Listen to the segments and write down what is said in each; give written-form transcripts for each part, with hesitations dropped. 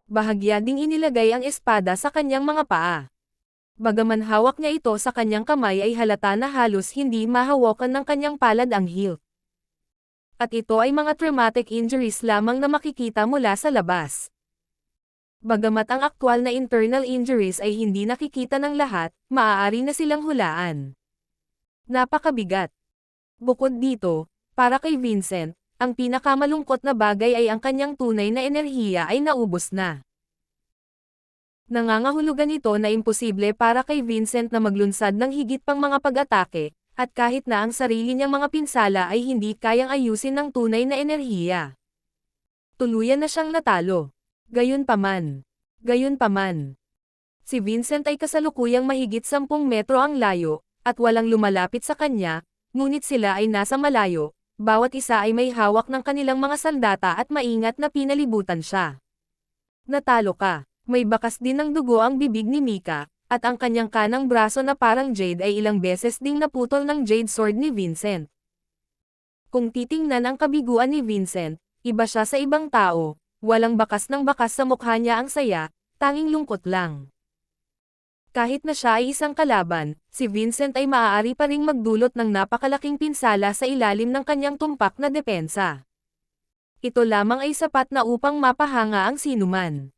Bahagya ding inilagay ang espada sa kanyang mga paa. Bagaman hawak niya ito sa kanyang kamay ay halata na halos hindi mahawakan ng kanyang palad ang hilt. At ito ay mga traumatic injuries lamang na makikita mula sa labas. Bagamat ang aktwal na internal injuries ay hindi nakikita ng lahat, maaari na silang hulaan. Napakabigat. Bukod dito, para kay Vincent, ang pinakamalungkot na bagay ay ang kanyang tunay na enerhiya ay naubos na. Nangangahulugan ito na imposible para kay Vincent na maglunsad ng higit pang mga pag-atake, at kahit na ang sarili niyang mga pinsala ay hindi kayang ayusin ng tunay na enerhiya. Tuluyan na siyang natalo. Gayunpaman. Si Vincent ay kasalukuyang mahigit 10 metro ang layo, at walang lumalapit sa kanya, ngunit sila ay nasa malayo, bawat isa ay may hawak ng kanilang mga sandata at maingat na pinalibutan siya. Natalo ka. May bakas din ng dugo ang bibig ni Mika, at ang kanyang kanang braso na parang jade ay ilang beses ding naputol ng jade sword ni Vincent. Kung titingnan ang kabiguan ni Vincent, iba siya sa ibang tao, walang bakas ng bakas sa mukha niya ang saya, tanging lungkot lang. Kahit na siya ay isang kalaban, si Vincent ay maaari pa ring magdulot ng napakalaking pinsala sa ilalim ng kanyang tumpak na depensa. Ito lamang ay sapat na upang mapahanga ang sinuman.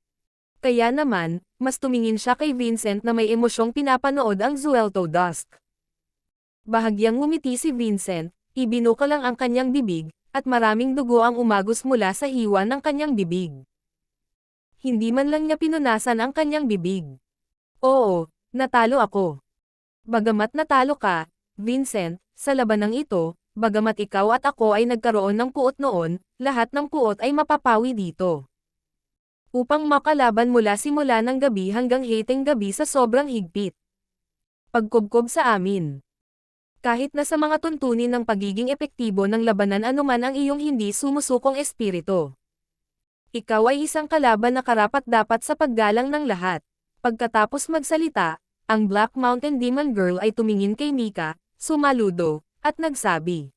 Kaya naman, mas tumingin siya kay Vincent na may emosyong pinapanood ang Zuelto Dusk. Bahagyang ngumiti si Vincent, ibinuka lang ang kanyang bibig, at maraming dugo ang umagos mula sa hiwa ng kanyang bibig. Hindi man lang niya pinunasan ang kanyang bibig. Oo, natalo ako. Bagamat natalo ka, Vincent, sa labanang ito, bagamat ikaw at ako ay nagkaroon ng puot noon, lahat ng puot ay mapapawi dito. Upang makalaban mula simula ng gabi hanggang hiteng gabi sa sobrang higpit. Pagkubkob sa amin. Kahit na sa mga tuntunin ng pagiging epektibo ng labanan anuman ang iyong hindi sumusukong espiritu. Ikaw ay isang kalaban na karapat-dapat sa paggalang ng lahat. Pagkatapos magsalita, ang Black Mountain Demon Girl ay tumingin kay Mika, sumaludo, at nagsabi.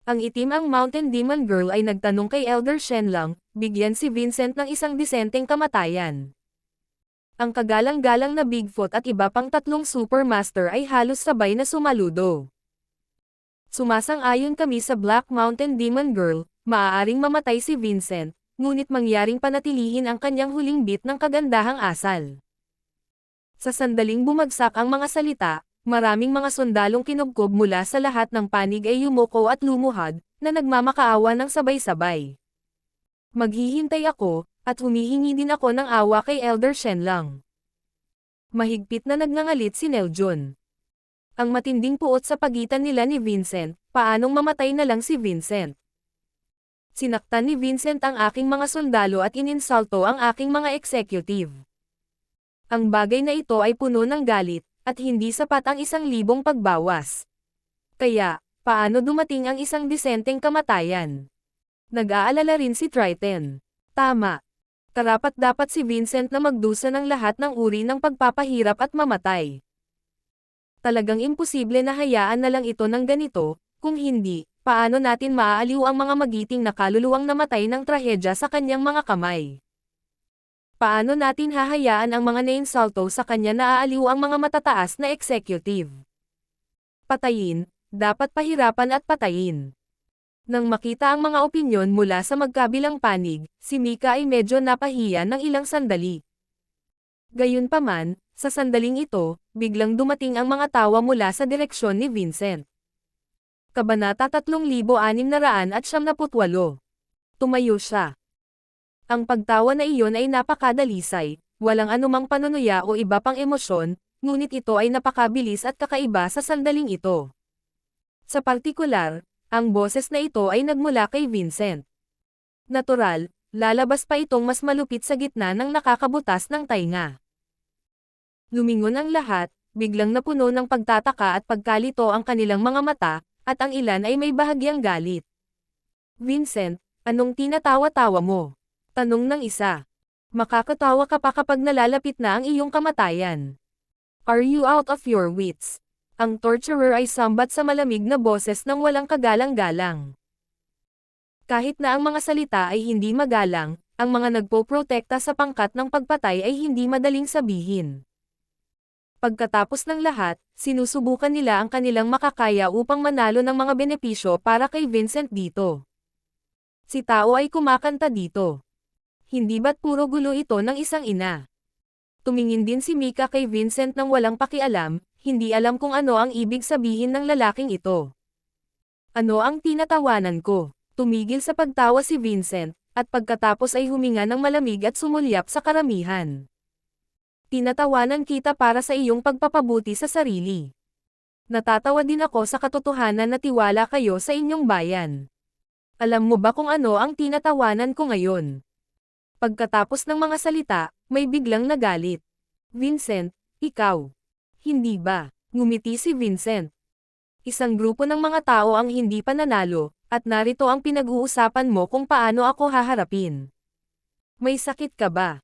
Ang itim ang Mountain Demon Girl ay nagtanong kay Elder Shenlang, bigyan si Vincent ng isang disenteng kamatayan. Ang kagalang-galang na Bigfoot at iba pang 3 Supermaster ay halos sabay na sumaludo. Sumasang-ayon kami sa Black Mountain Demon Girl, maaaring mamatay si Vincent, ngunit mangyaring panatilihin ang kanyang huling bit ng kagandahang asal. Sa sandaling bumagsak ang mga salita, maraming mga sundalong kinubkob mula sa lahat ng panig ay yumuko at lumuhad, na nagmamakaawa ng sabay-sabay. Maghihintay ako, at humihingi din ako ng awa kay Elder Shenlang. Mahigpit na nagngangalit si Neljon. Ang matinding puot sa pagitan nila ni Vincent, paanong mamatay na lang si Vincent? Sinaktan ni Vincent ang aking mga sundalo at ininsulto ang aking mga executive. Ang bagay na ito ay puno ng galit, at hindi sapat ang 1,000 pagbawas. Kaya, paano dumating ang isang disenteng kamatayan? Nag-aalala rin si Triton. Tama. Karapat-dapat si Vincent na magdusa ng lahat ng uri ng pagpapahirap at mamatay. Talagang imposible na hayaan na lang ito ng ganito, kung hindi, paano natin maaaliw ang mga magiting na kaluluwang namatay ng trahedya sa kanyang mga kamay? Paano natin hahayaan ang mga nainsulto sa kanya na aaliw ang mga matataas na executive? Patayin, dapat pahirapan at patayin. Nang makita ang mga opinyon mula sa magkabilang panig, si Mika ay medyo napahiya ng ilang sandali. Gayunpaman, sa sandaling ito, biglang dumating ang mga tawa mula sa direksyon ni Vincent. Kabanata 3678. Tumayo siya. Ang pagtawa na iyon ay napakadalisay, walang anumang panunuya o iba pang emosyon, ngunit ito ay napakabilis at kakaiba sa sandaling ito. Sa partikular, ang boses na ito ay nagmula kay Vincent. Natural, lalabas pa itong mas malupit sa gitna ng nakakabutas ng tainga. Lumingon ang lahat, biglang napuno ng pagtataka at pagkalito ang kanilang mga mata, at ang ilan ay may bahagyang galit. Vincent, anong tinatawa-tawa mo? Tanong ng isa. Makakatawa ka pa kapag nalalapit na ang iyong kamatayan. Are you out of your wits? Ang torturer ay sambat sa malamig na boses ng walang kagalang-galang. Kahit na ang mga salita ay hindi magalang, ang mga nagpoprotekta sa pangkat ng pagpatay ay hindi madaling sabihin. Pagkatapos ng lahat, sinusubukan nila ang kanilang makakaya upang manalo ng mga benepisyo para kay Vincent dito. Si Tao ay kumakanta dito. Hindi ba't puro gulo ito ng isang ina? Tumingin din si Mika kay Vincent nang walang pakialam, hindi alam kung ano ang ibig sabihin ng lalaking ito. Ano ang tinatawanan ko? Tumigil sa pagtawa si Vincent, at pagkatapos ay huminga ng malamig at sumulyap sa karamihan. Tinatawanan kita para sa iyong pagpapabuti sa sarili. Natatawa din ako sa katotohanan na tiwala kayo sa inyong bayan. Alam mo ba kung ano ang tinatawanan ko ngayon? Pagkatapos ng mga salita, may biglang nagalit. Vincent, ikaw. Hindi ba? Ngumiti si Vincent. Isang grupo ng mga tao ang hindi pa nanalo, at narito ang pinag-uusapan mo kung paano ako haharapin. May sakit ka ba?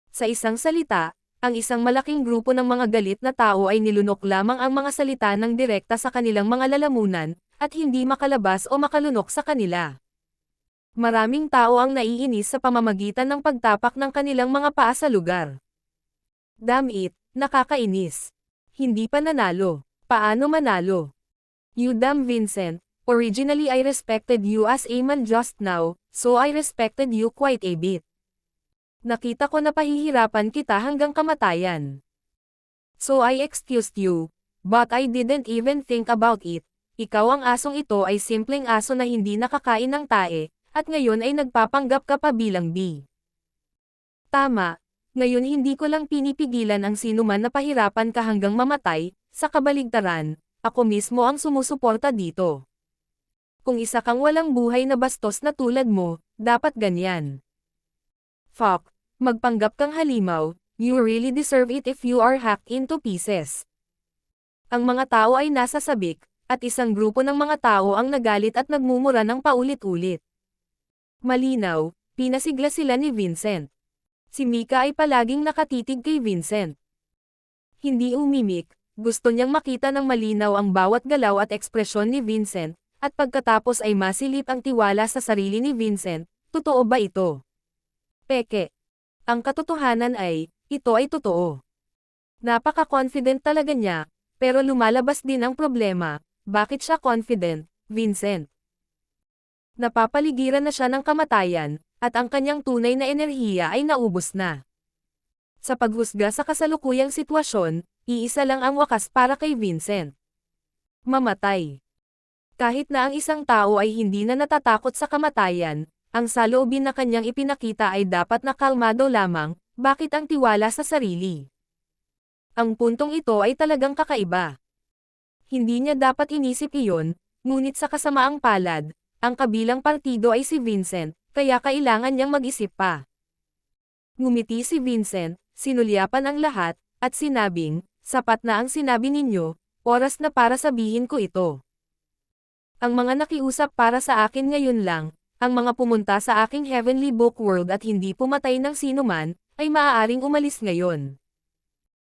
Sa isang salita, ang isang malaking grupo ng mga galit na tao ay nilunok lamang ang mga salita ng direkta sa kanilang mga lalamunan, at hindi makalabas o makalunok sa kanila. Maraming tao ang naiinis sa pamamagitan ng pagtapak ng kanilang mga paa sa lugar. Damn it, nakakainis. Hindi pa nanalo. Paano manalo? You damn Vincent, originally I respected you as a man just now, so I respected you quite a bit. Nakita ko na pahihirapan kita hanggang kamatayan. So I excused you, but I didn't even think about it. Ikaw ang asong ito ay simpleng aso na hindi nakakain ng tae, at ngayon ay nagpapanggap ka pa bilang B. Tama, ngayon hindi ko lang pinipigilan ang sinuman na pahirapan ka hanggang mamatay, sa kabaligtaran, ako mismo ang sumusuporta dito. Kung isa kang walang buhay na bastos na tulad mo, dapat ganyan. Fuck, magpanggap kang halimaw, you really deserve it if you are hacked into pieces. Ang mga tao ay nasa sabik, at isang grupo ng mga tao ang nagalit at nagmumura ng paulit-ulit. Malinaw, pinasigla sila ni Vincent. Si Mika ay palaging nakatitig kay Vincent. Hindi umimik, gusto niyang makita ng malinaw ang bawat galaw at ekspresyon ni Vincent, at pagkatapos ay masilip ang tiwala sa sarili ni Vincent. Totoo ba ito? Peke. Ang katotohanan ay, ito ay totoo. Napaka-confident talaga niya, pero lumalabas din ang problema. Bakit siya confident, Vincent? Napapaligiran na siya ng kamatayan, at ang kanyang tunay na enerhiya ay naubos na. Sa paghusga sa kasalukuyang sitwasyon, iisa lang ang wakas para kay Vincent. Mamatay. Kahit na ang isang tao ay hindi na natatakot sa kamatayan, ang saloobin na kanyang ipinakita ay dapat na kalmado lamang, bakit ang tiwala sa sarili? Ang puntong ito ay talagang kakaiba. Hindi niya dapat inisip iyon, ngunit sa kasamaang palad, ang kabilang partido ay si Vincent, kaya kailangan niyang mag-isip pa. Ngumiti si Vincent, sinulyapan ang lahat, at sinabing, sapat na ang sinabi ninyo, oras na para sabihin ko ito. Ang mga nakiusap para sa akin ngayon lang, ang mga pumunta sa aking Heavenly Book World at hindi pumatay ng sinuman, ay maaaring umalis ngayon.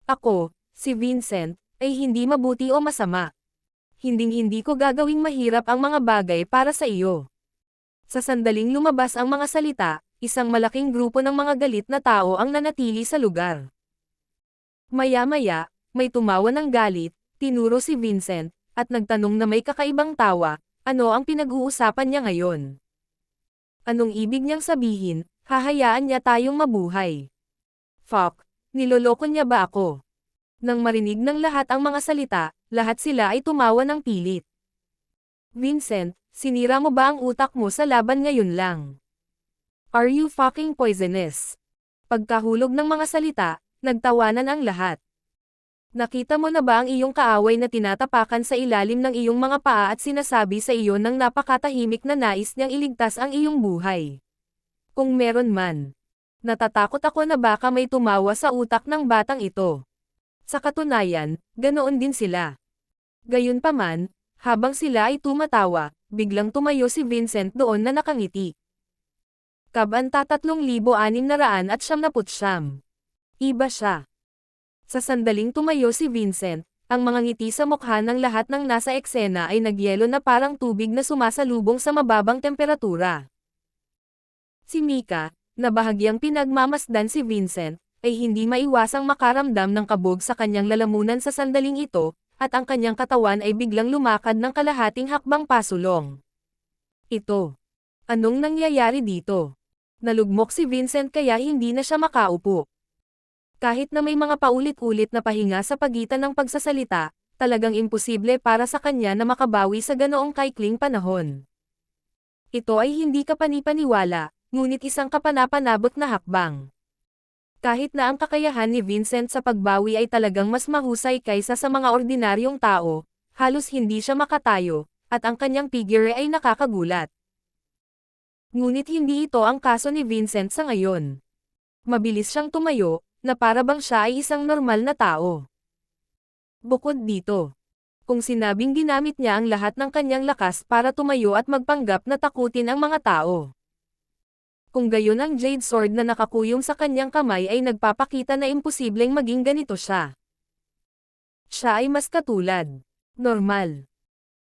Ako, si Vincent, ay hindi mabuti o masama. Hinding-hindi ko gagawing mahirap ang mga bagay para sa iyo. Sa sandaling lumabas ang mga salita, isang malaking grupo ng mga galit na tao ang nanatili sa lugar. Maya-maya, may tumawa ng galit, tinuro si Vincent, at nagtanong na may kakaibang tawa, ano ang pinag-uusapan niya ngayon? Anong ibig niyang sabihin, hahayaan niya tayong mabuhay? Fuck, niloloko niya ba ako? Nang marinig ng lahat ang mga salita, lahat sila ay tumawa ng pilit. Vincent, sinira mo ba ang utak mo sa laban ngayon lang? Are you fucking poisonous? Pagkahulog ng mga salita, nagtawanan ang lahat. Nakita mo na ba ang iyong kaaway na tinatapakan sa ilalim ng iyong mga paa at sinasabi sa iyo ng napakatahimik na nais niyang iligtas ang iyong buhay? Kung meron man. Natatakot ako na baka may tumawa sa utak ng batang ito. Sa katunayan, ganoon din sila. Gayunpaman, habang sila ay tumatawa, biglang tumayo si Vincent doon na nakangiti. Kabanta 3,679. Iba siya. Sa sandaling tumayo si Vincent, ang mga ngiti sa mukha ng lahat ng nasa eksena ay nagyelo na parang tubig na sumasalubong sa mababang temperatura. Si Mika, na bahagyang pinagmamasdan si Vincent, ay hindi maiwasang makaramdam ng kabog sa kanyang lalamunan sa sandaling ito, at ang kanyang katawan ay biglang lumakad ng kalahating hakbang pasulong. Ito. Anong nangyayari dito? Nalugmok si Vincent kaya hindi na siya makaupo. Kahit na may mga paulit-ulit na pahinga sa pagitan ng pagsasalita, talagang imposible para sa kanya na makabawi sa ganoong kaikling panahon. Ito ay hindi kapanipaniwala, ngunit isang kapanapanabot na hakbang. Kahit na ang kakayahan ni Vincent sa pagbawi ay talagang mas mahusay kaysa sa mga ordinaryong tao, halos hindi siya makatayo, at ang kanyang figure ay nakakagulat. Ngunit hindi ito ang kaso ni Vincent sa ngayon. Mabilis siyang tumayo, na para bang siya ay isang normal na tao. Bukod dito, kung sinabing ginamit niya ang lahat ng kanyang lakas para tumayo at magpanggap na takutin ang mga tao. Kung gayon ang Jade Sword na nakakuyong sa kanyang kamay ay nagpapakita na imposibleng maging ganito siya. Siya ay mas katulad. Normal.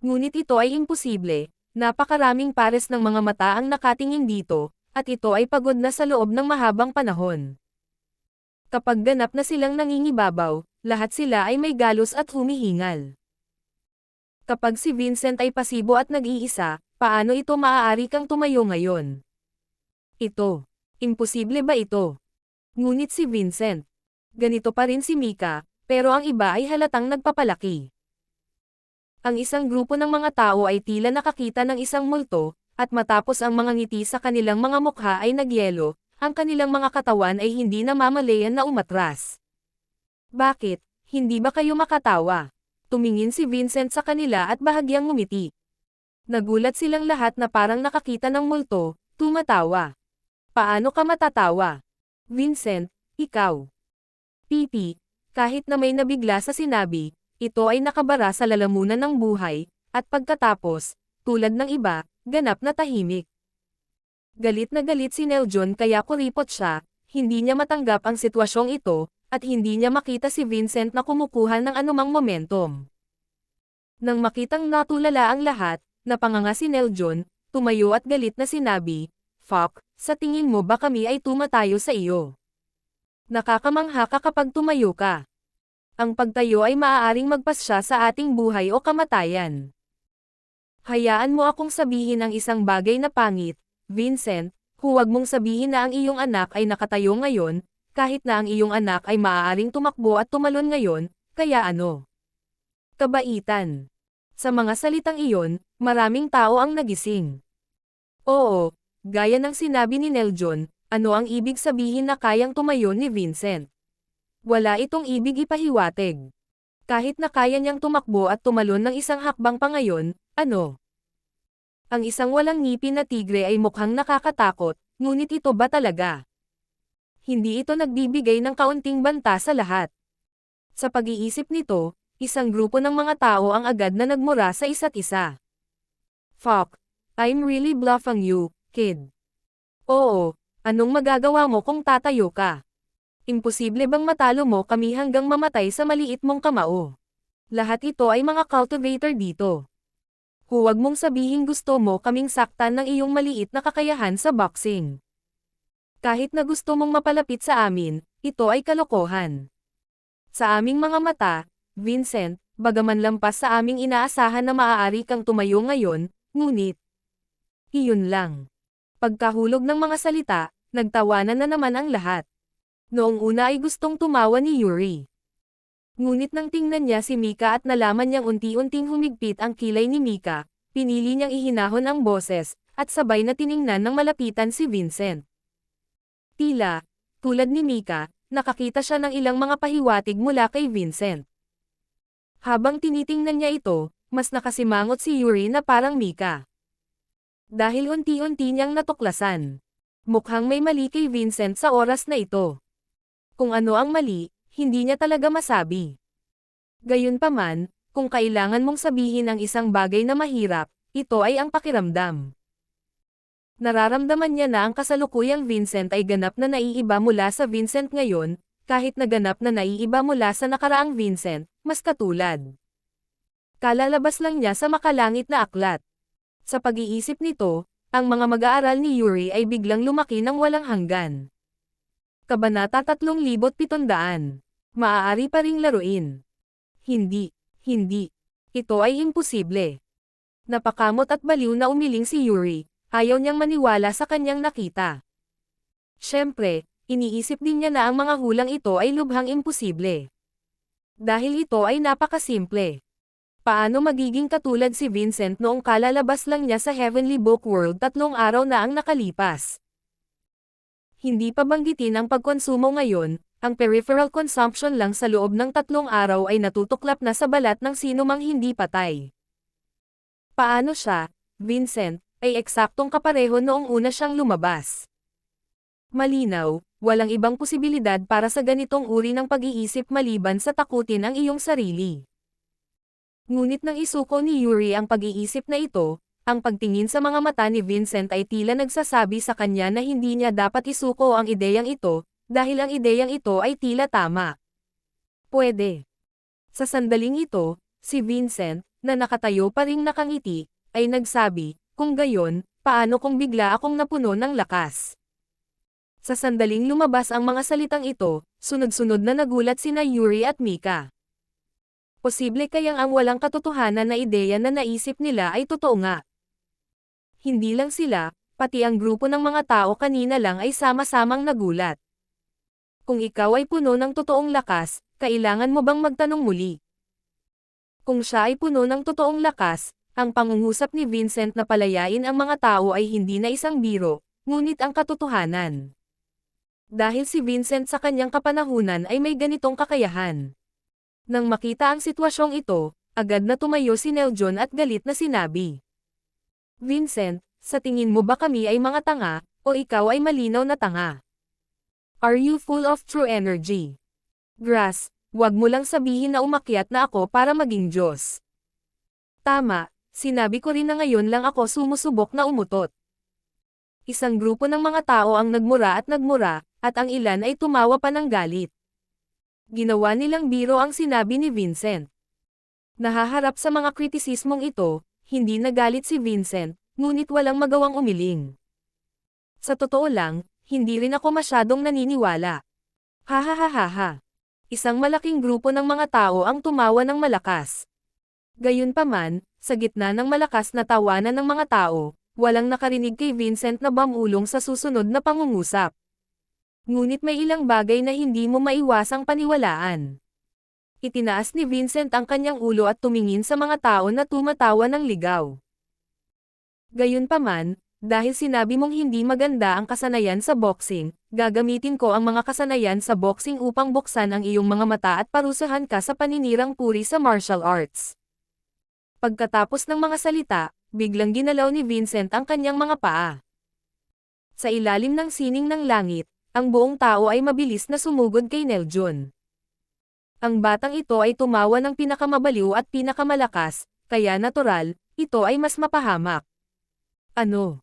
Ngunit ito ay imposible, napakaraming pares ng mga mata ang nakatingin dito, at ito ay pagod na sa loob ng mahabang panahon. Kapag ganap na silang nangingibabaw, lahat sila ay may galos at humihingal. Kapag si Vincent ay pasibo at nag-iisa, paano ito maaari kang tumayo ngayon? Ito. Imposible ba ito? Ngunit si Vincent. Ganito pa rin si Mika, pero ang iba ay halatang nagpapalaki. Ang isang grupo ng mga tao ay tila nakakita ng isang multo, at matapos ang mga ngiti sa kanilang mga mukha ay nagyelo, ang kanilang mga katawan ay hindi namamalayan na umatras. Bakit? Hindi ba kayo makatawa? Tumingin si Vincent sa kanila at bahagyang ngumiti. Nagulat silang lahat na parang nakakita ng multo, tumatawa. Paano ka matatawa? Vincent, ikaw. Pipi, kahit na may nabigla sa sinabi, ito ay nakabara sa lalamunan ng buhay, at pagkatapos, tulad ng iba, ganap na tahimik. Galit na galit si Neljon kaya kuripot siya, hindi niya matanggap ang sitwasyong ito, at hindi niya makita si Vincent na kumukuha ng anumang momentum. Nang makitang natulala ang lahat, napanganga si Neljon, tumayo at galit na sinabi, "Fuck, sa tingin mo ba kami ay tumatayo sa iyo? Nakakamangha ka kapag tumayo ka. Ang pagtayo ay maaaring magpasya sa ating buhay o kamatayan. Hayaan mo akong sabihin ang isang bagay na pangit, Vincent, huwag mong sabihin na ang iyong anak ay nakatayo ngayon, kahit na ang iyong anak ay maaaring tumakbo at tumalon ngayon, kaya ano? Kabaitan. Sa mga salitang iyon, maraming tao ang nagising. Oo. Gaya ng sinabi ni Neljon, ano ang ibig sabihin na kayang tumayo ni Vincent? Wala itong ibig ipahiwatig. Kahit na kaya niyang tumakbo at tumalon ng isang hakbang pa ngayon, ano? Ang isang walang ngipin na tigre ay mukhang nakakatakot, ngunit ito ba talaga? Hindi ito nagbibigay ng kaunting banta sa lahat. Sa pag-iisip nito, isang grupo ng mga tao ang agad na nagmura sa isa't isa. Fuck, I'm really bluffing you, kid. Oo, anong magagawa mo kung tatayo ka? Imposible bang matalo mo kami hanggang mamatay sa maliit mong kamao? Lahat ito ay mga cultivator dito. Huwag mong sabihin gusto mo kaming saktan ng iyong maliit na kakayahan sa boxing. Kahit na gusto mong mapalapit sa amin, ito ay kalokohan. Sa aming mga mata, Vincent, bagaman lampas sa aming inaasahan na maaari kang tumayo ngayon, ngunit iyon lang. Pagkahulog ng mga salita, nagtawanan na naman ang lahat. Noong una ay gustong tumawa ni Yuri. Ngunit nang tingnan niya si Mika at nalaman niyang unti-unting humigpit ang kilay ni Mika, pinili niyang ihinahon ang boses, at sabay na tiningnan ng malapitan si Vincent. Tila, tulad ni Mika, nakakita siya ng ilang mga pahiwatig mula kay Vincent. Habang tinitingnan niya ito, mas nakasimangot si Yuri na parang Mika. Dahil unti-unti niyang natuklasan. Mukhang may mali kay Vincent sa oras na ito. Kung ano ang mali, hindi niya talaga masabi. Gayunpaman, kung kailangan mong sabihin ang isang bagay na mahirap, ito ay ang pakiramdam. Nararamdaman niya na ang kasalukuyang Vincent ay ganap na naiiba mula sa Vincent ngayon, kahit na ganap na naiiba mula sa nakaraang Vincent, mas katulad. Kalalabas lang niya sa makalangit na aklat. Sa pag-iisip nito, ang mga mag-aaral ni Yuri ay biglang lumaki ng walang hanggan. Kabanata 3700. Maaari pa ring laruin. Hindi. Hindi. Ito ay imposible. Napakamot at baliw na umiling si Yuri, ayaw niyang maniwala sa kanyang nakita. Siyempre, iniisip din niya na ang mga hulang ito ay lubhang imposible. Dahil ito ay napakasimple. Paano magiging katulad si Vincent noong kalalabas lang niya sa Heavenly Book World 3 araw na ang nakalipas? Hindi pa banggitin ang pagkonsumo ngayon, ang peripheral consumption lang sa loob ng 3 araw ay natutuklap na sa balat ng sinumang hindi patay. Paano siya, Vincent, ay eksaktong kapareho noong una siyang lumabas? Malinaw, walang ibang posibilidad para sa ganitong uri ng pag-iisip maliban sa takutin ang iyong sarili. Ngunit nang isuko ni Yuri ang pag-iisip na ito, ang pagtingin sa mga mata ni Vincent ay tila nagsasabi sa kanya na hindi niya dapat isuko ang ideyang ito, dahil ang ideyang ito ay tila tama. Pwede. Sa sandaling ito, si Vincent, na nakatayo pa ring nakangiti, ay nagsabi, kung gayon, paano kung bigla akong napuno ng lakas? Sa sandaling lumabas ang mga salitang ito, sunod-sunod na nagulat sina Yuri at Mika. Posible kayang ang walang katotohanan na ideya na naisip nila ay totoo nga. Hindi lang sila, pati ang grupo ng mga tao kanina lang ay sama-samang nagulat. Kung ikaw ay puno ng totoong lakas, kailangan mo bang magtanong muli? Kung siya ay puno ng totoong lakas, ang pangungusap ni Vincent na palayain ang mga tao ay hindi na isang biro, ngunit ang katotohanan. Dahil si Vincent sa kanyang kapanahunan ay may ganitong kakayahan. Nang makita ang sitwasyong ito, agad na tumayo si Neljon at galit na sinabi. Vincent, sa tingin mo ba kami ay mga tanga, o ikaw ay malinaw na tanga? Are you full of true energy? Grass, wag mo lang sabihin na umakyat na ako para maging Diyos. Tama, sinabi ko rin na ngayon lang ako sumusubok na umutot. Isang grupo ng mga tao ang nagmura, at ang ilan ay tumawa pa ng galit. Ginawa nilang biro ang sinabi ni Vincent. Nahaharap sa mga kritisismong ito, hindi nagalit si Vincent, ngunit walang magawang umiling. Sa totoo lang, hindi rin ako masyadong naniniwala. Hahaha. Isang malaking grupo ng mga tao ang tumawa ng malakas. Gayunpaman, sa gitna ng malakas na tawanan ng mga tao, walang nakarinig kay Vincent na bamulong sa susunod na pangungusap. Ngunit may ilang bagay na hindi mo maiwasang paniwalaan. Itinaas ni Vincent ang kanyang ulo at tumingin sa mga tao na tumatawa ng ligaw. Gayunpaman, dahil sinabi mong hindi maganda ang kasanayan sa boxing, gagamitin ko ang mga kasanayan sa boxing upang buksan ang iyong mga mata at parusahan ka sa paninirang puri sa martial arts. Pagkatapos ng mga salita, biglang ginalaw ni Vincent ang kanyang mga paa. Sa ilalim ng sining ng langit, ang buong tao ay mabilis na sumugod kay Neljon. Ang batang ito ay tumawa ng pinakamabaliw at pinakamalakas, kaya natural, ito ay mas mapahamak. Ano?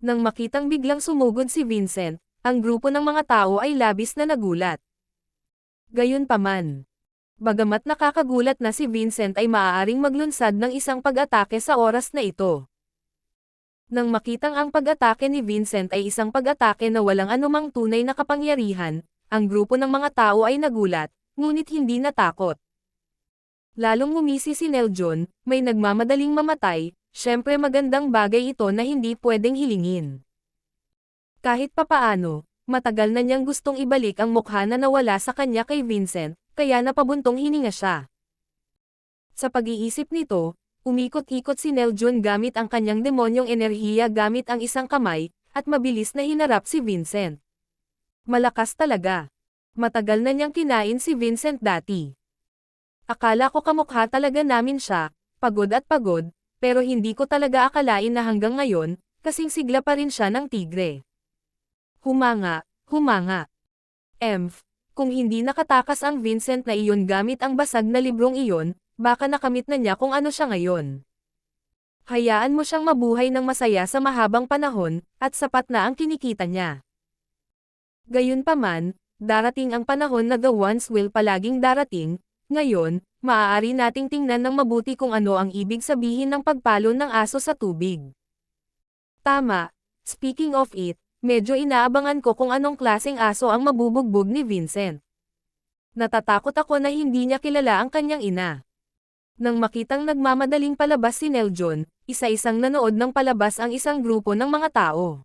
Nang makitang biglang sumugod si Vincent, ang grupo ng mga tao ay labis na nagulat. Gayunpaman, bagamat nakakagulat na si Vincent ay maaaring maglunsad ng isang pag-atake sa oras na ito. Nang makitang ang pag-atake ni Vincent ay isang pag-atake na walang anumang tunay na kapangyarihan, ang grupo ng mga tao ay nagulat, ngunit hindi natakot. Lalong ngumisi si Neljon, may nagmamadaling mamatay, syempre magandang bagay ito na hindi pwedeng hilingin. Kahit papaano, matagal na niyang gustong ibalik ang mukha na nawala sa kanya kay Vincent, kaya napabuntong hininga siya. Sa pag-iisip nito, umikot-ikot si Neljon gamit ang kanyang demonyong enerhiya gamit ang isang kamay, at mabilis na hinarap si Vincent. Malakas talaga. Matagal na niyang kinain si Vincent dati. Akala ko kamukha talaga namin siya, pagod, pero hindi ko talaga akalain na hanggang ngayon, kasing sigla pa rin siya ng tigre. Humanga. Kung hindi nakatakas ang Vincent na iyon gamit ang basag na librong iyon, baka nakamit na niya kung ano siya ngayon. Hayaan mo siyang mabuhay ng masaya sa mahabang panahon, at sapat na ang kinikita niya. Gayunpaman, darating ang panahon na the ones will palaging darating. Ngayon, maaari nating tingnan ng mabuti kung ano ang ibig sabihin ng pagpalo ng aso sa tubig. Tama, speaking of it, medyo inaabangan ko kung anong klaseng aso ang mabubugbog ni Vincent. Natatakot ako na hindi niya kilala ang kanyang ina. Nang makitang nagmamadaling palabas si Neljon, isa-isang nanood ng palabas ang isang grupo ng mga tao.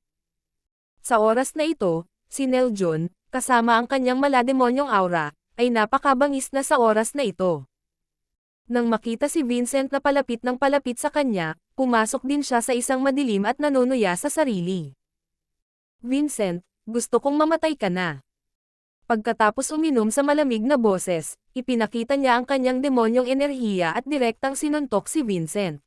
Sa oras na ito, si Neljon, kasama ang kanyang malademonyong aura, ay napakabangis na sa oras na ito. Nang makita si Vincent na palapit ng palapit sa kanya, pumasok din siya sa isang madilim at nanunuya sa sarili. Vincent, gusto kong mamatay ka na. Pagkatapos uminom sa malamig na boses, ipinakita niya ang kanyang demonyong enerhiya at direktang sinuntok si Vincent.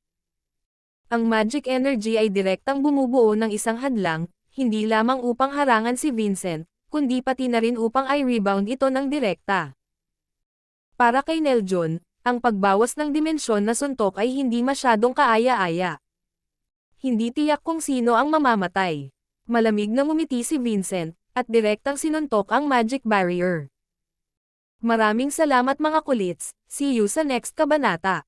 Ang magic energy ay direktang bumubuo ng isang hadlang, hindi lamang upang harangan si Vincent, kundi pati na rin upang i-rebound ito ng direkta. Para kay Neljon, ang pagbawas ng dimensyon na suntok ay hindi masyadong kaaya-aya. Hindi tiyak kung sino ang mamamatay. Malamig na ngumiti si Vincent, at direktang sinuntok ang magic barrier. Maraming salamat mga kulits, see you sa next kabanata.